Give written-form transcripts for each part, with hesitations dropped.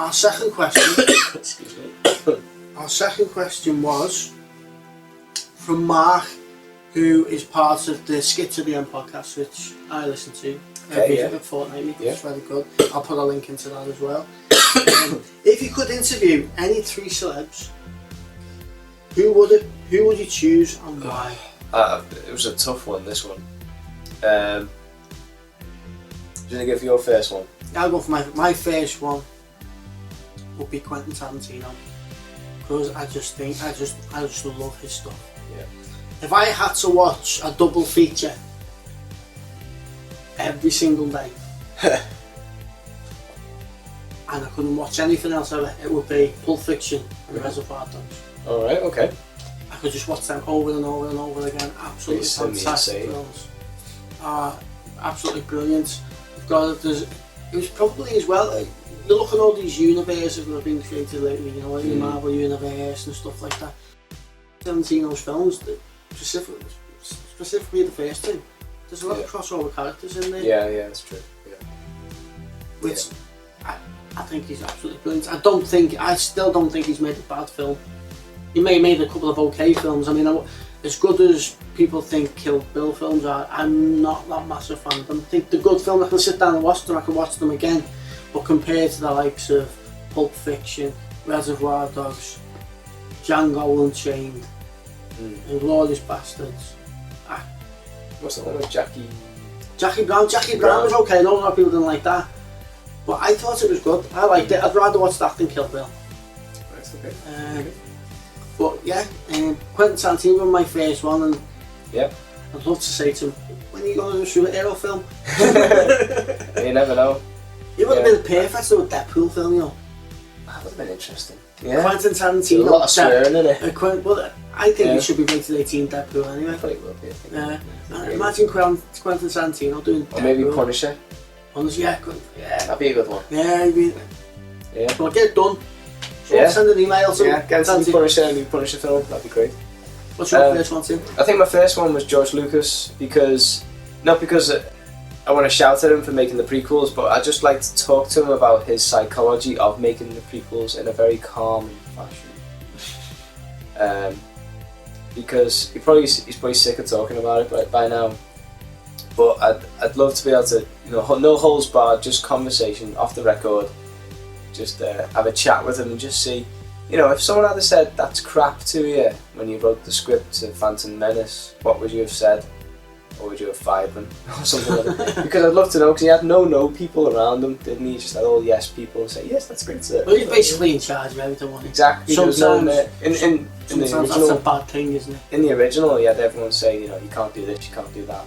our second question. Excuse me. Our second question was from Mark, who is part of the Skit to the End podcast, which I listen to every fortnight. It's very good. I'll put a link into that as well. If you could interview any 3 celebs, who would you choose and why? It was a tough one, this one. Do you want to go for your first one? I'll go for my first one. Would be Quentin Tarantino, because I just love his stuff. Yeah. If I had to watch a double feature every single day, and I couldn't watch anything else ever, it would be Pulp Fiction and Reservoir Dogs. All right. Okay. I could just watch them over and over and over again. Absolutely fantastic films. Absolutely brilliant. It was probably as well. You look at all these universes that have been created lately, you know, like the Marvel universe and stuff like that. Tarantino's films, specifically the first two, there's a lot of crossover characters in there. Yeah, that's true. Yeah. Which I think he's absolutely brilliant. I still don't think he's made a bad film. He may have made a couple of okay films. I mean, as good as people think Kill Bill films are, I'm not that massive fan of them. I think the good film, I can sit down and watch them, I can watch them again. But compared to the likes of Pulp Fiction, Reservoir Dogs, Django Unchained, and Glorious Bastards. What's the one with Jackie? Jackie Brown was okay. I know a lot of people didn't like that, but I thought it was good. I liked it. I'd rather watch that than Kill Bill. That's okay. But yeah, Quentin Tarantino was my first one, and I'd love to say to him, when are you going to do a superhero film? You never know. It would have been perfect to do a Deadpool film, you know. That would have been interesting. Yeah. Quentin Tarantino. There's a lot of swearing in it. Well, I think it should be rated 18 Deadpool anyway. I probably will be, I think. Imagine Quentin Tarantino doing Deadpool. Or maybe Punisher. Yeah. That'd be a good one. Yeah. Well, get it done. So send an email to get some Punisher, a new Punisher film. That'd be great. What's your first one, Tim? I think my first one was George Lucas not because I want to shout at him for making the prequels, but I just like to talk to him about his psychology of making the prequels in a very calm fashion. Because he's probably sick of talking about it by now. But I'd love to be able to, no holds barred, just conversation off the record. Just have a chat with him and just see, if someone had said that's crap to you when you wrote the script to Phantom Menace, what would you have said? Or would you have fired them? Or something like that. Because I'd love to know, because he had no people around him, didn't he? He just had all yes people and say, yes, that's great, sir. Well, he's basically in charge of everything, wasn't he? Exactly. Sometimes, in the original, that's a bad thing, isn't it? In the original, he had everyone say, you can't do this, you can't do that.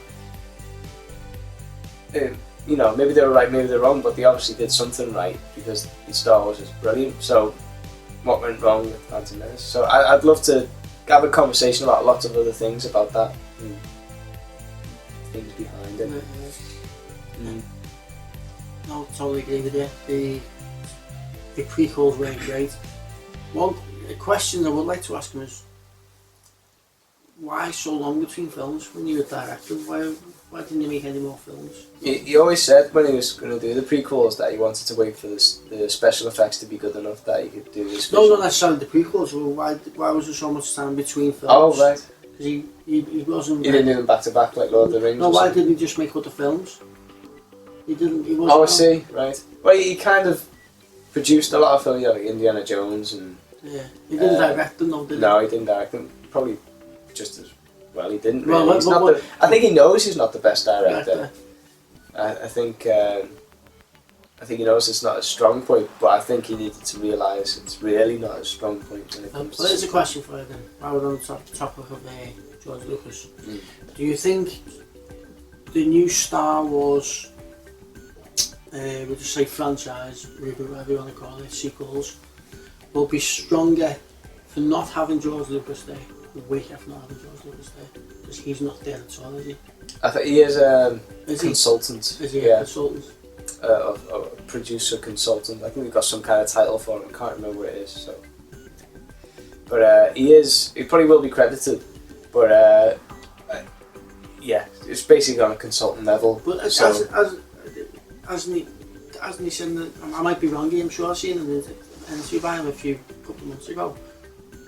Maybe they were right, maybe they're wrong, but they obviously did something right, because Star Wars is brilliant. So, what went wrong with Phantom Menace? So, I'd love to have a conversation about lots of other things about that. Things behind it. No, totally agree with you. The prequels were great. One question I would like to ask him is, why so long between films when you were directing? Why didn't you make any more films? He always said when he was going to do the prequels that he wanted to wait for the special effects to be good enough that he could do the special. No, not necessarily the prequels. Well, why was there so much time between films? Oh, right. Because he wasn't. He didn't do them back to back like Lord of the Rings. No, why didn't he just make other films? He didn't. He wasn't. Oh, I see. Right. Well, he kind of produced a lot of films, like Indiana Jones and. Yeah, he didn't direct them, though, did he? No, he didn't direct them. Probably just as well. He didn't. Well, really. I think he knows he's not the best director. I think he knows it's not a strong point, but I think he needed to realise it's really not a strong point. Well, here's a question for you then. While we're on the topic of George Lucas, do you think the new Star Wars, we'll just say franchise, whatever you want to call it, sequels, will be stronger for not having George Lucas there, weaker for not having George Lucas there? Because he's not there at all, is he? I think he is a consultant. Is he a consultant? A producer consultant. I think we've got some kind of title for him. I can't remember what it is. So, but he probably will be credited. But it's basically on a consultant level. But hasn't he? hasn't he said that, I might be wrong, I'm sure I've seen an interview by him a couple of months ago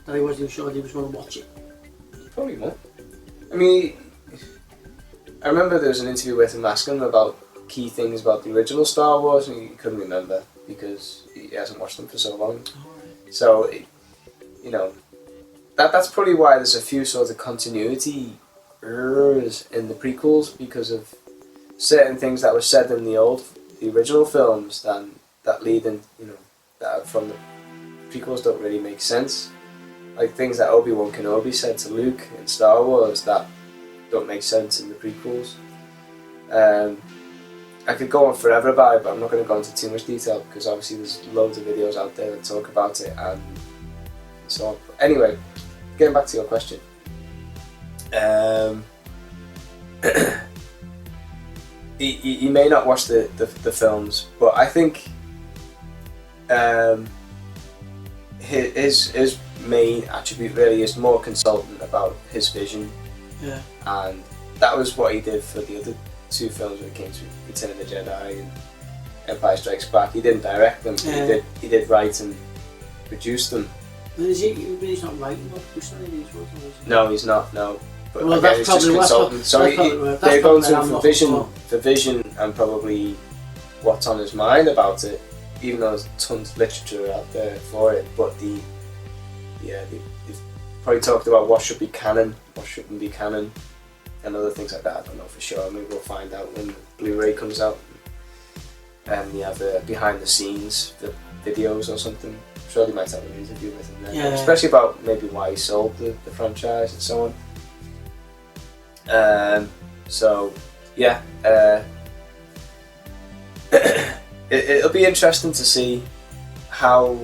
that he wasn't sure he was going to watch it. Probably not. I mean, I remember there was an interview with him asking him about key things about the original Star Wars, and he couldn't remember because he hasn't watched them for so long. So, you know, that's probably why there's a few sort of continuity errors in the prequels, because of certain things that were said in the original films that lead in, you know, that from the prequels don't really make sense. Like things that Obi-Wan Kenobi said to Luke in Star Wars that don't make sense in the prequels. I could go on forever about it, but I'm not going to go into too much detail because obviously there's loads of videos out there that talk about it and so on. Anyway, getting back to your question. He may not watch the films, but I think his main attribute really is more consultant about his vision. Yeah. And that was what he did for the other two films when it came to Return of the Jedi and Empire Strikes Back. He didn't direct them, but he did write and produce them. He's not writing or producing any of these works, is he? No, he's not, no. But well, again, it's just consultant. So they're going to him for vision and probably what's on his mind about it, even though there's tons of literature out there for it. But they've probably talked about what should be canon, what shouldn't be canon, and other things like that. I don't know for sure. Maybe we'll find out when the Blu-ray comes out. And you have behind the scenes, the videos or something. I'm sure they might have an interview with him there, especially about maybe why he sold the franchise and so on. So yeah, it'll be interesting to see how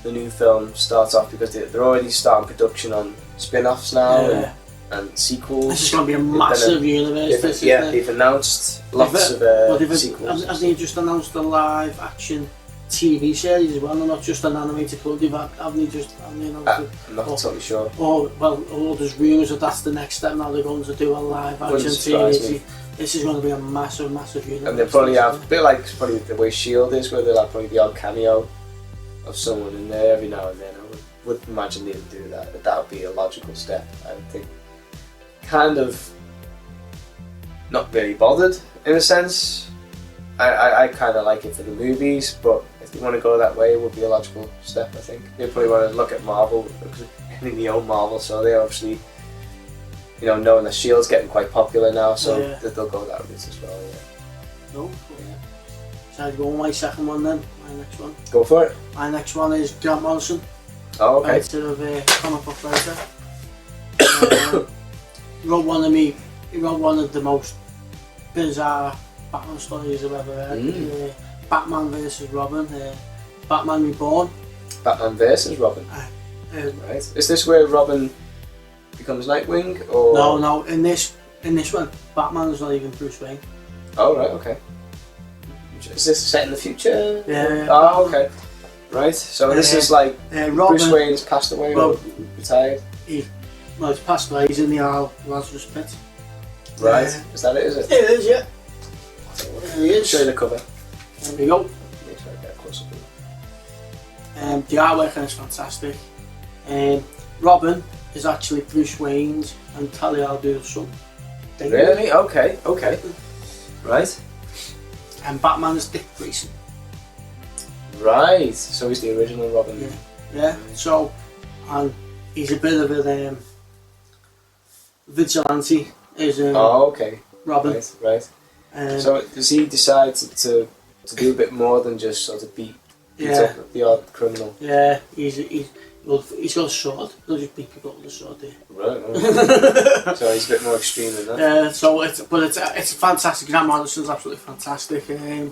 the new film starts off, because they're already starting production on spin-offs now and sequels. This is going to be a massive universe. They've announced lots of sequels. Have they just announced a live action TV series as well? They're not just an animated club. Haven't they just? I'm not totally sure. Or there's rumours that that's the next step. Now they're going to do a live action series. This is going to be a massive universe. And they'll probably have a bit like probably the way S.H.I.E.L.D. is, where they'll have probably the odd cameo of someone in there every now and then. I would imagine they would do that, but that would be a logical step. I would think. Kind of not really bothered in a sense. I kind of like it for the movies, but if they want to go that way, it would be a logical step. I think they probably want to look at Marvel, because they own Marvel, so they obviously, you know, knowing that S.H.I.E.L.D.'s getting quite popular now, so they'll go that route as well. So I'd go on my second one then. My next one. Go for it. My next one is Grant Morrison. Oh, okay. Writer of comic book writer. He wrote one of the most bizarre Batman stories I've ever read. Batman vs Robin. Batman Reborn. Batman vs Robin. Right. Is this where Robin becomes Nightwing, or? No. In this one, Batman is not even Bruce Wayne. Oh right, okay. Is this set in the future? Yeah. Oh, okay. Right. So this is like Bruce Wayne's passed away or retired. He's passed away. He's in the Lazarus Pit. Right. Is that it? Is it? It is. Yeah. There he is. Show you the cover. There we go. Make sure I get a close up. The artwork is fantastic. Robin is actually Bruce Wayne's and Talia al Ghul's son. Really? Okay. Right. And Batman is Dick Grayson. Right. So he's the original Robin. Yeah. So, and he's a bit of a vigilante. Is Robin. Right. So does he decide to do a bit more than just sort of beat up the odd criminal? Yeah, he's got a sword. He'll just beat people up with a sword there. Right. So he's a bit more extreme than that. Yeah. So it's fantastic. Grant Morrison's absolutely fantastic. I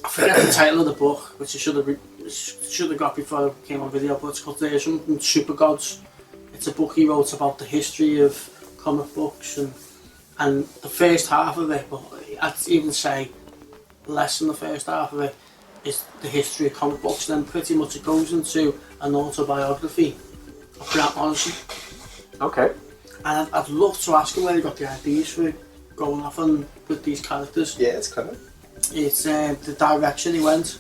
forget the title of the book, which I should have got before I came on video, but it's called something Super Gods. It's a book he wrote about the history of comic books and the first half of it, but I'd even say less than the first half of it is the history of comic books. Then pretty much it goes into an autobiography of Grant Morrison. Okay. And I'd love to ask him where he got the ideas for going off with these characters. Yeah, it's clever. It's the direction he went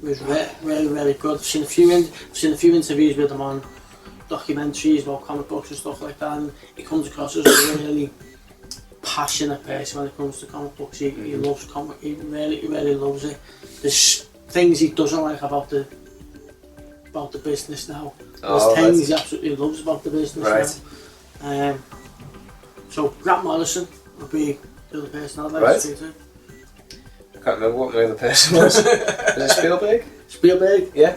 was really good. I've seen a few interviews with him on documentaries about comic books and stuff like that, and he comes across as a really passionate person when it comes to comic books. He loves comic. He really loves it. There's things he doesn't like about the business now. There's things he absolutely loves about the business now. So Grant Morrison would be the other person I'd like to speak to. I can't remember what my other person was. Was it Spielberg? Spielberg? Yeah,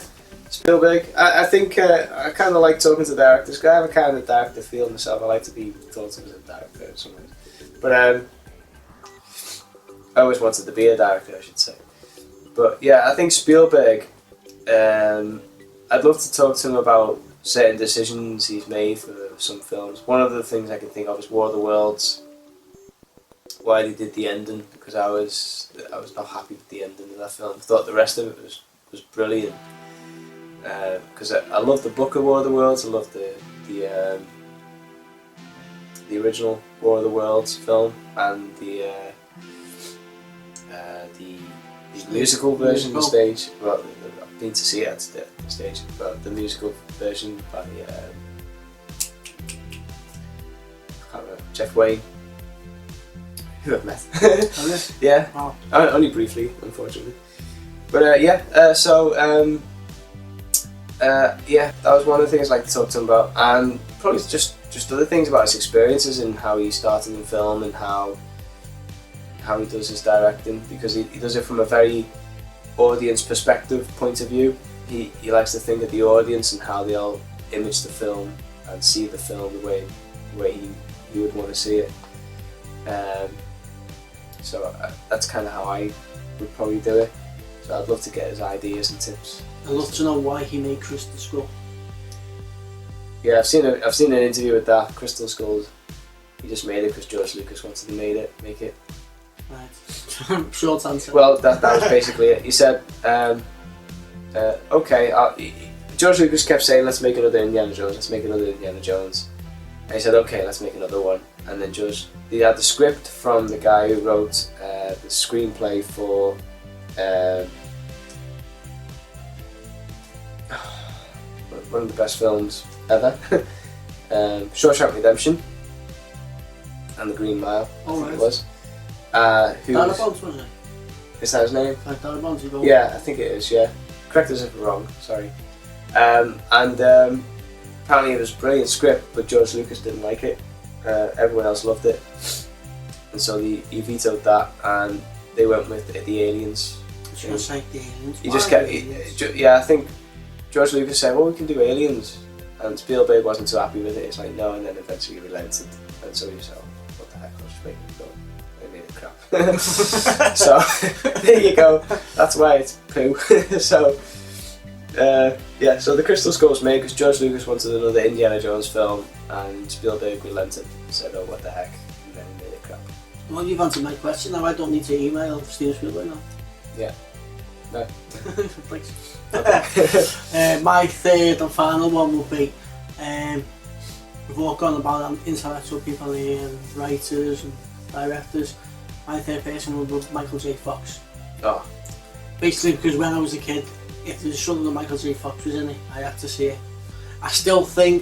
Spielberg. I think I kind of like talking to directors, because I have a kind of director feel myself. I like to be thought of as a director in some ways. But I always wanted to be a director, I should say. But yeah, I think Spielberg, I'd love to talk to him about certain decisions he's made for some films. One of the things I can think of is War of the Worlds. Why they did the ending, because I was not happy with the ending of that film. I thought the rest of it was brilliant, because I love the book of War of the Worlds. I love the original War of the Worlds film and the musical version, the stage. Well, I've been to see it at the stage, but the musical version by I can't remember, Jeff Wayne. Who I've met. Yeah, Wow. Only briefly, unfortunately. But that was one of the things I'd like to talk to him about, and probably just other things about his experiences and how he started in film and how he does his directing, because he does it from a very audience perspective point of view. He likes to think of the audience and how they'll image the film and see the film the way he would want to see it. So that's kind of how I would probably do it. So I'd love to get his ideas and tips. I'd love to know why he made Crystal Skull. Yeah, I've seen an interview with that. Crystal Skulls. He just made it because George Lucas wanted to make it. Right. Short answer. Well, that was basically it. He said, okay. George Lucas kept saying, let's make another Indiana Jones. Let's make another Indiana Jones. And he said, okay, let's make another one. And then he had the script from the guy who wrote the screenplay for one of the best films ever, Shawshank Redemption and The Green Mile, I think it was. Tyler Bones, was it? Is that his name? Tyler Bones, Yeah, I think it is, yeah. Correct us if I'm wrong, sorry. Apparently it was a brilliant script, but George Lucas didn't like it. Everyone else loved it. And so he vetoed that, and they went with the Aliens. Just like the Aliens. He just kept... I think George Lucas said, well, we can do Aliens. And Spielberg wasn't so happy with it. It's like, no, and then eventually he relented. And so he said, oh, what the heck, I'll just make it go. They made it crap. So, there you go. That's why it's poo. So... so the Crystal Skull was made because George Lucas wanted another Indiana Jones film, and Spielberg relented and said, oh, what the heck, and then he made it crap. Well, you've answered my question now. I don't need to email Steven Spielberg now. Yeah. No. Thanks. My third and final one would be, we've all gone about intellectual people and writers and directors. My third person would be Michael J. Fox. Oh. Basically because when I was a kid, if there's something that Michael J. Fox was in it, I had to see it. I still say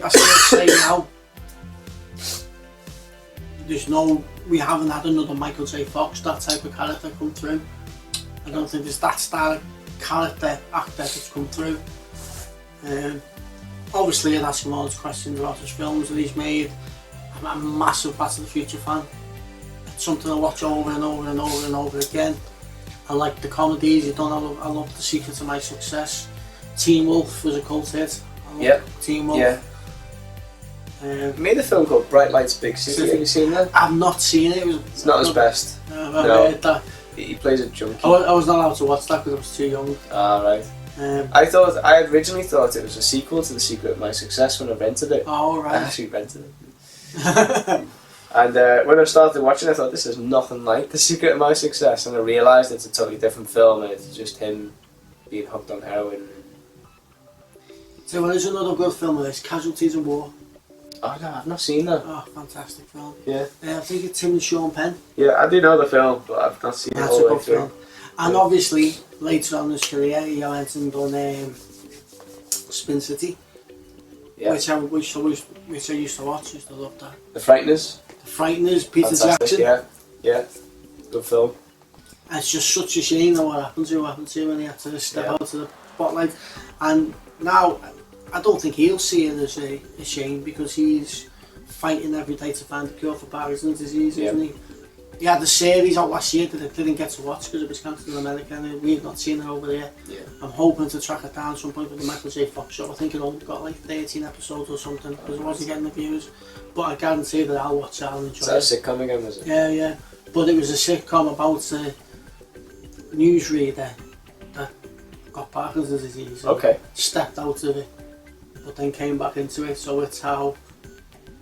now, we haven't had another Michael J. Fox, that type of character come through. I don't think there's that style of character actor that's come through. Obviously I'd ask him all his questions about his films that he's made. I'm a massive Back to the Future fan. It's something I watch over and over and over and over again. I like the comedies he's done. I love The Secret to My Success. Teen Wolf was a cult hit. Teen Wolf. Yeah. He made a film called Bright Lights Big City. Have you seen that? I've not seen it. It's not his best. I've heard that. He plays a junkie. I was not allowed to watch that because I was too young. Ah, right. I originally thought it was a sequel to The Secret of My Success when I rented it. Oh, right. I actually rented it. And when I started watching it, I thought, this is nothing like The Secret of My Success, and I realised it's a totally different film, and it's just him being hooked on heroin. So there's another good film of this, Casualties of War. Oh no, I've not seen that. Oh, fantastic film. Yeah. I think it's him and Sean Penn. Yeah, I do know the film, but I've not seen it all the way through. And obviously, later on in his career, he went and done Spin City, Yeah. which I used to watch. Used to love that. The Frighteners. The Frighteners, Peter Fantastic. Jackson. Yeah. Good film. And it's just such a shame that what happened to him when he had to step out of the spotlight. And now, I don't think he'll see it as a shame because he's fighting every day to find a cure for Parkinson's disease, isn't he? He had a series out last year that I didn't get to watch because it was cancelled in America and we've not seen it over there. Yeah. I'm hoping to track it down at some point with the Michael J. Fox show. I think it only got like 13 episodes or something because it wasn't getting the views. But I guarantee that I'll watch it and enjoy it. Is that a sitcom again, was it? Yeah. But it was a sitcom about a newsreader that got Parkinson's disease. And Okay. stepped out of it, but then came back into it. So it's how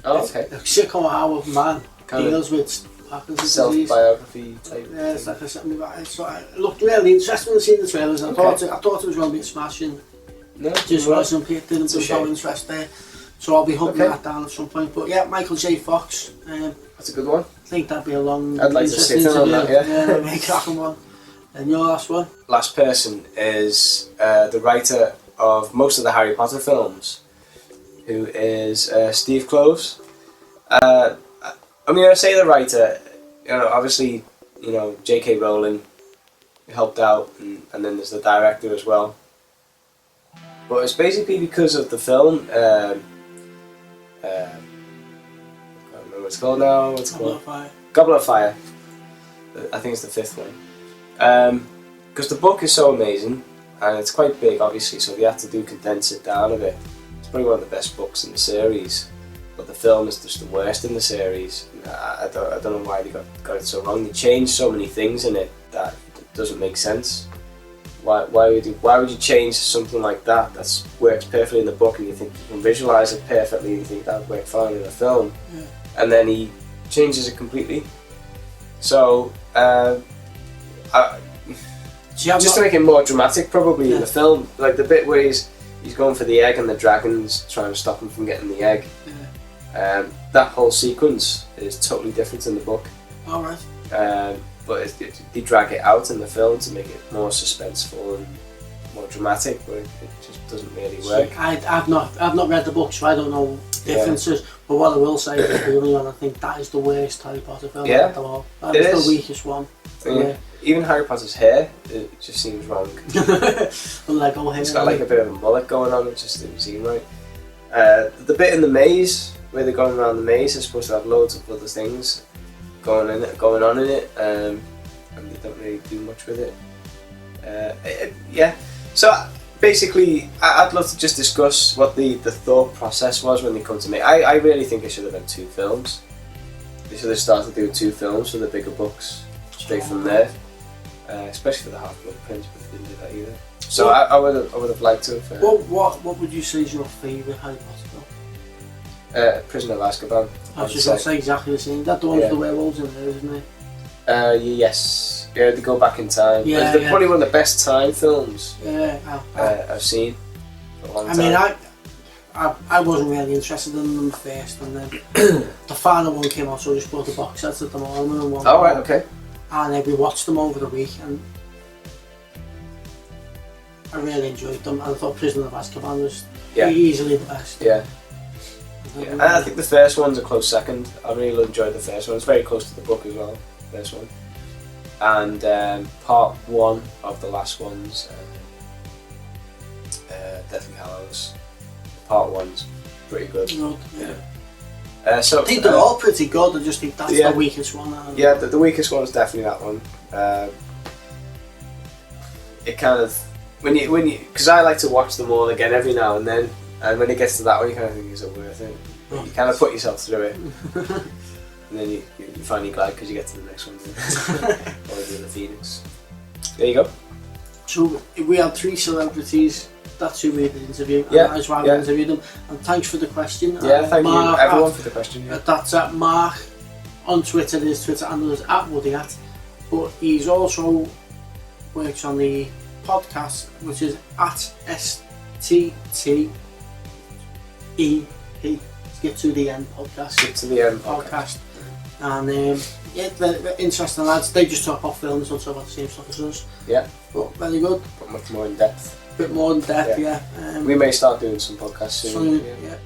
Okay. the sitcom how a man Kind of deals with Parkinson's disease. self-biography type. Yeah, it's thing. like something about it. So it looked really interesting to see the trailers. I thought it was going to be a smashing. No, Just well, wasn't didn't It's a show shame. interest there. So I'll be hunting Okay. that down at some point. But yeah, Michael J. Fox. That's a good one. I think that'd be a long. I'd like to interesting sit in on interview. that, yeah. Yeah, make cracking one. And your last one? Last person is the writer of most of the Harry Potter films, who is Steve Kloves. I mean, I say the writer, obviously, J.K. Rowling helped out, and then there's the director as well. But it's basically because of the film. I can't remember what it's called now. What's it called? Goblet of Fire. I think it's the fifth one. Because the book is so amazing, and it's quite big, obviously, so they had to condense it down a bit. It's probably one of the best books in the series, but the film is just the worst in the series. I don't know why they got it so wrong. They changed so many things in it that it doesn't make sense. Why would you change something like that that works perfectly in the book and you think you can visualise it perfectly and you think that would work fine in the film, and then he changes it completely. So just to make it more dramatic probably in the film, like the bit where he's going for the egg and the dragon's trying to stop him from getting the egg, that whole sequence is totally different in the book. Alright. But they drag it out in the film to make it more suspenseful and more dramatic, but it just doesn't really work. I've not read the book, so I don't know differences. But what I will say is, really, I think that is the worst Harry Potter film of them all. That is the weakest one. Yeah. Even Harry Potter's hair, it just seems wrong. Lego hair. It's got like a bit of a mullet going on. It just didn't seem right. The bit in the maze where they're going around the maze is supposed to have loads of other things going on in it, and they don't really do much with it. Yeah. So basically, I'd love to just discuss what the thought process was when they come to me. I really think it should have been 2 films. They should have started doing 2 films for the bigger books straight from there, especially for the Half-Blood Prince, but they didn't do that either. So I would have liked to have. What would you say is your favourite Harry Potter film? Prisoner of Azkaban. I was just going to say exactly the same. That the one with the werewolves in there, isn't it? Yes. Yeah, they go back in time. Yeah, They're probably one of the best time films I've seen for a long time. I mean, I wasn't really interested in them first, and then the final one came out, so I just bought the box sets at the moment and one. Oh, right, okay. And we watched them over the week, and I really enjoyed them. And I thought Prisoner of Azkaban was easily the best. Yeah. And I think the first one's a close second. I really enjoyed the first one. It's very close to the book as well, first one. And part 1 of the last one's Deathly Hallows. Part 1's pretty good. Yeah. So I think they're all pretty good. I just think that's the weakest one. Yeah, the weakest one is definitely that one. It kind of when you because I like to watch them all again every now and then. And when it gets to that one, you kind of think, is it worth it? You kind of put yourself through it. And then you're finally glad because you get to the next one. Order of the Phoenix. There you go. So we had 3 celebrities. That's who we did interview. Yeah. And that's why we interviewed them. And thanks for the question. Yeah, thank Mark, you everyone for the question. Yeah. That's at Mark on Twitter. His Twitter handle is @WoodyAt. But he's also works on the podcast, which is @STTEP. Skip to the End podcast. Skip to the End podcast. And yeah, they're interesting lads. They just talk about films, don't talk about the same stuff as us. Yeah. But very good. But much more in depth. Bit more in depth, yeah. We may start doing some podcasts soon. Yeah.